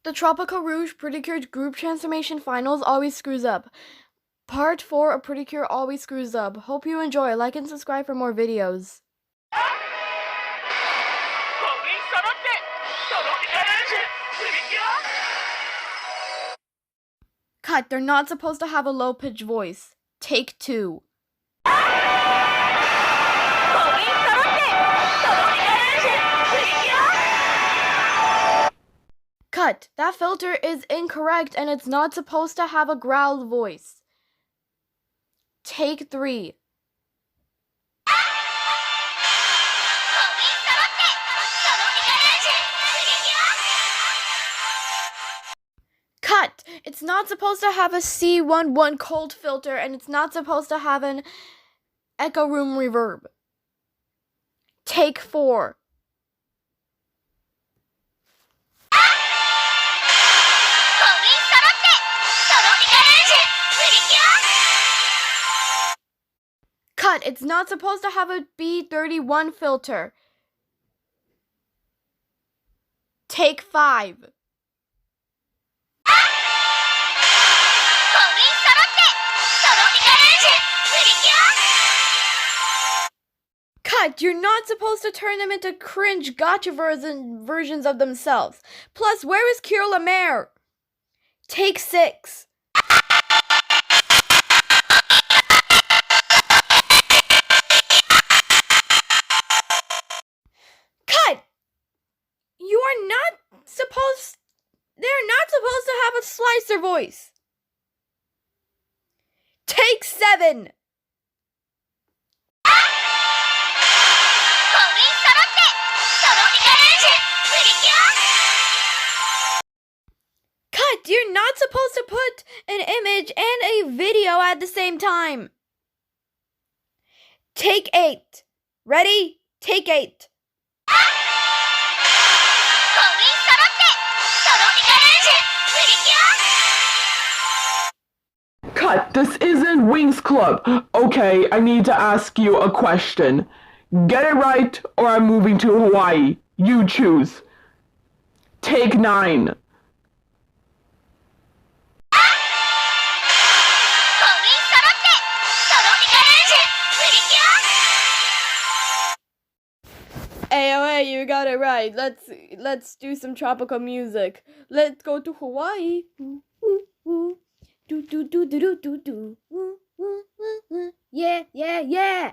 The Tropical Rouge Precure group transformation finals always screws up. Part 4 of Precure always screws up. Hope you enjoy. Like and subscribe for more videos. Cut. They're not supposed to have a low-pitched voice. Take 2. Cut. That filter is incorrect and it's not supposed to have a growled voice. Take 3. Cut. It's not supposed to have a C11 cold filter and it's not supposed to have an echo room reverb. Take 4. Cut. It's not supposed to have a B31 filter. Take 5. Cut. You're not supposed to turn them into cringe gotcha versions of themselves. Plus, where is Kier Lemaire? Take 6. Cut. They're not supposed to have a slicer voice. Take 7. Cut. You're not supposed to put an image and a video at the same time. Take 8. Ready? Take 8. Cut, this isn't Wings Club. Okay, I need to ask you a question. Get it right or I'm moving to Hawaii. You choose. Take 9. AOA, you got it right. Let's do some tropical music. Let's go to Hawaii. Do do do do do do do. Yeah, yeah, yeah.